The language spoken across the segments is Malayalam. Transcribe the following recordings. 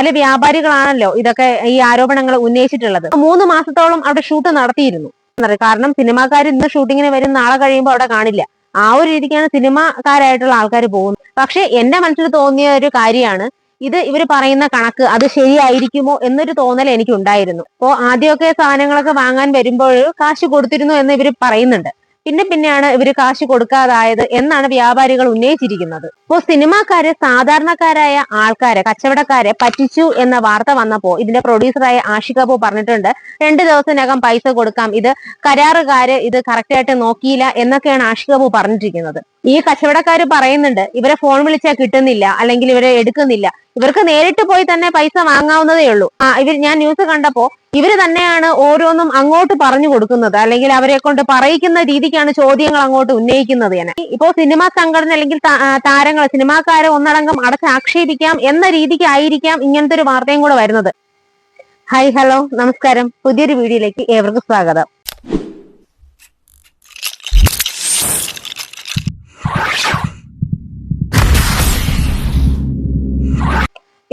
4 വ്യാപാരികളാണല്ലോ ഇതൊക്കെ ഈ ആരോപണങ്ങൾ ഉന്നയിച്ചിട്ടുള്ളത്. 3 മാസത്തോളം അവിടെ ഷൂട്ട് നടത്തിയിരുന്നു. കാരണം സിനിമാക്കാർ ഇന്ന് ഷൂട്ടിങ്ങിന് വരും, നാളെ കഴിയുമ്പോൾ അവിടെ കാണില്ല. ആ ഒരു രീതിക്കാണ് സിനിമാക്കാരായിട്ടുള്ള ആൾക്കാർ പോകുന്നത്. പക്ഷെ എന്റെ മനസ്സിൽ തോന്നിയ ഒരു കാര്യമാണ്, ഇത് ഇവർ പറയുന്ന കണക്ക് അത് ശരിയായിരിക്കുമോ എന്നൊരു തോന്നൽ എനിക്ക് ഉണ്ടായിരുന്നു. അപ്പോ ആദ്യമൊക്കെ സാധനങ്ങളൊക്കെ വാങ്ങാൻ വരുമ്പോൾ കാശ് കൊടുത്തിരുന്നു എന്ന് ഇവർ പറയുന്നുണ്ട്. പിന്നെയാണ് ഇവര് കാശ് കൊടുക്കാതായത് എന്നാണ് വ്യാപാരികൾ ഉന്നയിച്ചിരിക്കുന്നത്. അപ്പോൾ സിനിമാക്കാര് സാധാരണക്കാരായ ആൾക്കാരെ, കച്ചവടക്കാരെ പറ്റിച്ചു എന്ന വാർത്ത വന്നപ്പോ ഇതിന്റെ പ്രൊഡ്യൂസറായ ആഷിക് കപൂർ പറഞ്ഞിട്ടുണ്ട്, 2 ദിവസത്തിനകം പൈസ കൊടുക്കാം, ഇത് കരാറുകാര് ഇത് കറക്റ്റ് ആയിട്ട് നോക്കിയില്ല എന്നൊക്കെയാണ് ആഷിക് കപൂർ പറഞ്ഞിരിക്കുന്നത്. ഈ കച്ചവടക്കാര് പറയുന്നുണ്ട്, ഇവരെ ഫോൺ വിളിച്ചാൽ കിട്ടുന്നില്ല, അല്ലെങ്കിൽ ഇവരെ എടുക്കുന്നില്ല, ഇവർക്ക് നേരിട്ട് പോയി തന്നെ പൈസ വാങ്ങാവുന്നതേ ഉള്ളൂ. ഞാൻ ന്യൂസ് കണ്ടപ്പോ ഇവര് തന്നെയാണ് ഓരോന്നും അങ്ങോട്ട് പറഞ്ഞു കൊടുക്കുന്നത്, അല്ലെങ്കിൽ അവരെ കൊണ്ട് പറയിക്കുന്ന രീതിക്കാണ് ചോദ്യങ്ങൾ അങ്ങോട്ട് ഉന്നയിക്കുന്നത്. ഇപ്പോ സിനിമാ സംഘടന അല്ലെങ്കിൽ താരങ്ങൾ, സിനിമാക്കാരെ ഒന്നടങ്കം അടച്ചാക്ഷേപിക്കാം എന്ന രീതിക്കായിരിക്കാം ഇങ്ങനത്തെ ഒരു വാർത്തയും കൂടെ വരുന്നത്. ഹായ്, ഹലോ, നമസ്കാരം. പുതിയൊരു വീഡിയോയിലേക്ക് ഏവർക്കും സ്വാഗതം.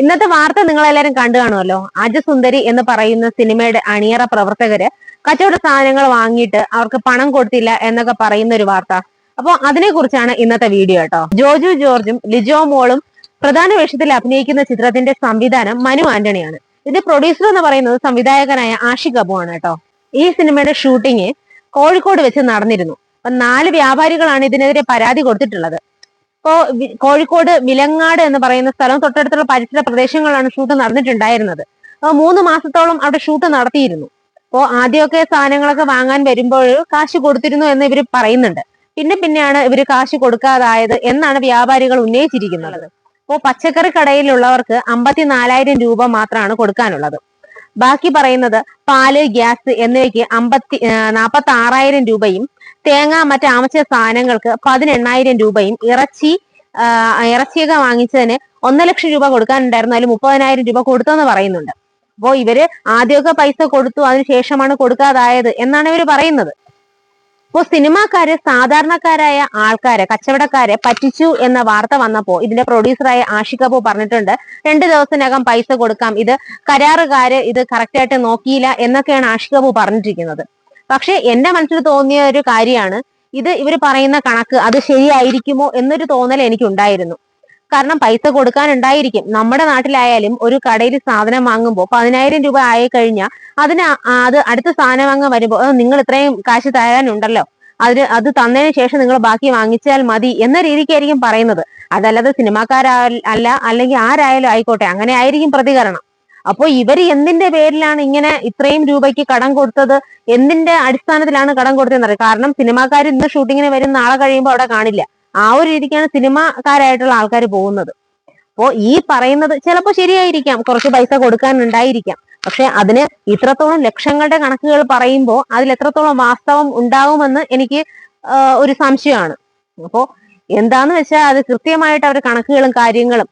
ഇന്നത്തെ വാർത്ത നിങ്ങളെല്ലാരും കണ്ടു കാണുമല്ലോ. അജസുന്ദരി എന്ന് പറയുന്ന സിനിമയുടെ അണിയറ പ്രവർത്തകര് കച്ചവട സാധനങ്ങൾ വാങ്ങിയിട്ട് അവർക്ക് പണം കൊടുത്തില്ല എന്നൊക്കെ പറയുന്ന ഒരു വാർത്ത. അപ്പൊ അതിനെ കുറിച്ചാണ് ഇന്നത്തെ വീഡിയോ കേട്ടോ. ജോജു ജോർജും ലിജോ മോളും പ്രധാന വേഷത്തിൽ അഭിനയിക്കുന്ന ചിത്രത്തിന്റെ സംവിധാനം മനു ആന്റണിയാണ്. ഇതിന്റെ പ്രൊഡ്യൂസർ എന്ന് പറയുന്നത് സംവിധായകനായ ആഷിക് കപൂർ ആണ് കേട്ടോ. ഈ സിനിമയുടെ ഷൂട്ടിങ് കോഴിക്കോട് വെച്ച് നടന്നിരുന്നു. അപ്പൊ 4 വ്യാപാരികളാണ് ഇതിനെതിരെ പരാതി കൊടുത്തിട്ടുള്ളത്. ഇപ്പോ കോഴിക്കോട് വിലങ്ങാട് എന്ന് പറയുന്ന സ്ഥലം തൊട്ടടുത്തുള്ള പരിസര പ്രദേശങ്ങളിലാണ് ഷൂട്ട് നടന്നിട്ടുണ്ടായിരുന്നത്. 3 മാസത്തോളം അവിടെ ഷൂട്ട് നടത്തിയിരുന്നു. അപ്പോ ആദ്യമൊക്കെ സാധനങ്ങളൊക്കെ വാങ്ങാൻ വരുമ്പോൾ കാശ് കൊടുത്തിരുന്നു എന്ന് ഇവർ പറയുന്നുണ്ട്. പിന്നെയാണ് ഇവര് കാശ് കൊടുക്കാതായത് എന്നാണ് വ്യാപാരികൾ ഉന്നയിച്ചിരിക്കുന്നത്. അപ്പോൾ പച്ചക്കറി കടയിലുള്ളവർക്ക് 54,000 രൂപ മാത്രമാണ് കൊടുക്കാനുള്ളത്. ബാക്കി പറയുന്നത് പാല്, ഗ്യാസ് എന്നിവയ്ക്ക് 46,000 രൂപയും തേങ്ങ, മറ്റ് ആവശ്യ സാധനങ്ങൾക്ക് 18,000 രൂപയും ഇറച്ചിയൊക്കെ വാങ്ങിച്ചതിന് 1 ലക്ഷം രൂപ കൊടുക്കാനുണ്ടായിരുന്നു, അതിൽ 30,000 രൂപ കൊടുത്തെന്ന് പറയുന്നുണ്ട്. അപ്പോ ഇവര് ആദ്യമൊക്കെ പൈസ കൊടുത്തു, അതിനുശേഷമാണ് കൊടുക്കാതായത് എന്നാണ് ഇവര് പറയുന്നത്. അപ്പോൾ സിനിമാക്കാര് സാധാരണക്കാരായ ആൾക്കാരെ, കച്ചവടക്കാരെ പറ്റിച്ചു എന്ന വാർത്ത വന്നപ്പോ ഇതിന്റെ പ്രൊഡ്യൂസറായ ആഷിക് കപൂർ പറഞ്ഞിട്ടുണ്ട്, 2 ദിവസത്തിനകം പൈസ കൊടുക്കാം, ഇത് കരാറുകാര് ഇത് കറക്റ്റ് ആയിട്ട് നോക്കിയില്ല എന്നൊക്കെയാണ് ആഷിക് കപൂർ പറഞ്ഞിരിക്കുന്നത്. പക്ഷെ എന്റെ മനസ്സിൽ തോന്നിയ ഒരു കാര്യമാണ്, ഇത് ഇവർ പറയുന്ന കണക്ക് അത് ശരിയായിരിക്കുമോ എന്നൊരു തോന്നൽ എനിക്കുണ്ടായിരുന്നു. കാരണം പൈസ കൊടുക്കാനുണ്ടായിരിക്കും. നമ്മുടെ നാട്ടിലായാലും ഒരു കടയിൽ സാധനം വാങ്ങുമ്പോൾ 10,000 രൂപ ആയി കഴിഞ്ഞാൽ അത് അടുത്ത സാധനം വാങ്ങാൻ വരുമ്പോൾ നിങ്ങൾ ഇത്രയും കാശ് തരാനുണ്ടല്ലോ, അത് തന്നതിന് ശേഷം നിങ്ങൾ ബാക്കി വാങ്ങിച്ചാൽ മതി എന്ന രീതിക്കായിരിക്കും പറയുന്നത്. അതല്ലാതെ സിനിമാക്കാരല്ല അല്ലെങ്കിൽ ആരായാലും ആയിക്കോട്ടെ, അങ്ങനെ ആയിരിക്കും പ്രതികരണം. അപ്പോ ഇവര് എന്തിന്റെ പേരിലാണ് ഇങ്ങനെ ഇത്രയും രൂപയ്ക്ക് കടം കൊടുത്തത്, എന്തിന്റെ അടിസ്ഥാനത്തിലാണ് കടം കൊടുത്തതെന്ന് അറിയാം. കാരണം സിനിമാക്കാർ ഇന്ന് ഷൂട്ടിങ്ങിന് വരും, നാളെ കഴിയുമ്പോൾ അവിടെ കാണില്ല. ആ ഒരു രീതിക്കാണ് സിനിമാക്കാരായിട്ടുള്ള ആൾക്കാർ പോകുന്നത്. അപ്പോ ഈ പറയുന്നത് ചിലപ്പോൾ ശരിയായിരിക്കാം, കുറച്ച് പൈസ കൊടുക്കാനുണ്ടായിരിക്കാം. പക്ഷെ അതിന് ഇത്രത്തോളം ലക്ഷങ്ങളുടെ കണക്കുകൾ പറയുമ്പോൾ അതിൽ എത്രത്തോളം വാസ്തവം ഉണ്ടാവുമെന്ന് എനിക്ക് ഒരു സംശയമാണ്. അപ്പോ എന്താന്ന് വെച്ചാൽ അത് കൃത്യമായിട്ട് അവർ കണക്കുകളും കാര്യങ്ങളും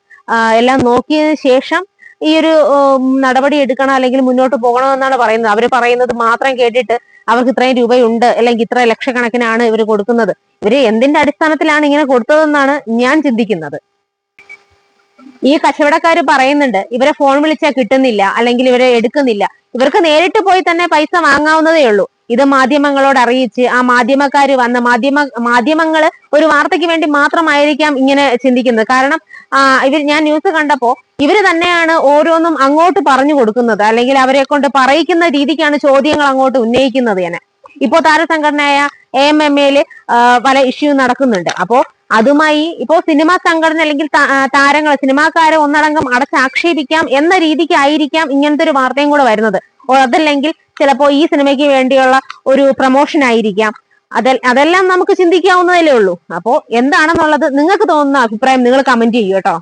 എല്ലാം നോക്കിയതിനു ശേഷം ഈ ഒരു നടപടി എടുക്കണം, അല്ലെങ്കിൽ മുന്നോട്ട് പോകണമെന്നാണ് പറയുന്നത്. അവർ പറയുന്നത് മാത്രം കേട്ടിട്ട് അവർക്ക് ഇത്രയും രൂപയുണ്ട്, അല്ലെങ്കിൽ ഇത്ര ലക്ഷക്കണക്കിനാണ് ഇവർ കൊടുക്കുന്നത്, ഇവര് എന്തിന്റെ അടിസ്ഥാനത്തിലാണ് ഇങ്ങനെ കൊടുത്തതെന്നാണ് ഞാൻ ചിന്തിക്കുന്നത്. ഈ കച്ചവടക്കാര് പറയുന്നുണ്ട്, ഇവരെ ഫോൺ വിളിച്ചാൽ കിട്ടുന്നില്ല, അല്ലെങ്കിൽ ഇവരെ എടുക്കുന്നില്ല, ഇവർക്ക് നേരിട്ട് പോയി തന്നെ പൈസ വാങ്ങാവുന്നതേ ഉള്ളൂ. ഇത് മാധ്യമങ്ങളോട് അറിയിച്ച് ആ മാധ്യമക്കാര് വന്ന മാധ്യമങ്ങള് ഒരു വാർത്തയ്ക്ക് വേണ്ടി മാത്രമായിരിക്കാം ഇങ്ങനെ ചിന്തിക്കുന്നത്. കാരണം ഞാൻ ന്യൂസ് കണ്ടപ്പോ ഇവര് തന്നെയാണ് ഓരോന്നും അങ്ങോട്ട് പറഞ്ഞു കൊടുക്കുന്നത്, അല്ലെങ്കിൽ അവരെ കൊണ്ട് പറയിക്കുന്ന രീതിക്കാണ് ചോദ്യങ്ങൾ അങ്ങോട്ട് ഉന്നയിക്കുന്നത്. ഇപ്പോ താരസംഘടനയായ AMMA പല ഇഷ്യൂ നടക്കുന്നുണ്ട്. അപ്പോ അതുമായി ഇപ്പോ സിനിമാ സംഘടന അല്ലെങ്കിൽ താരങ്ങൾ, സിനിമാക്കാരെ ഒന്നടങ്കം അടച്ചാക്ഷേപിക്കാം എന്ന രീതിക്കായിരിക്കാം ഇങ്ങനത്തെ ഒരു വാർത്തയും കൂടെ വരുന്നത്. അതല്ലെങ്കിൽ ചിലപ്പോ ഈ സിനിമയ്ക്ക് വേണ്ടിയുള്ള ഒരു പ്രൊമോഷൻ ആയിരിക്കാം. അതെല്ലാം നമുക്ക് ചിന്തിക്കാവുന്നതല്ലേ ഉള്ളൂ. അപ്പോ എന്താണെന്നുള്ളത് നിങ്ങൾക്ക് തോന്നുന്ന അഭിപ്രായം നിങ്ങൾ കമന്റ് ചെയ്യൂ കേട്ടോ.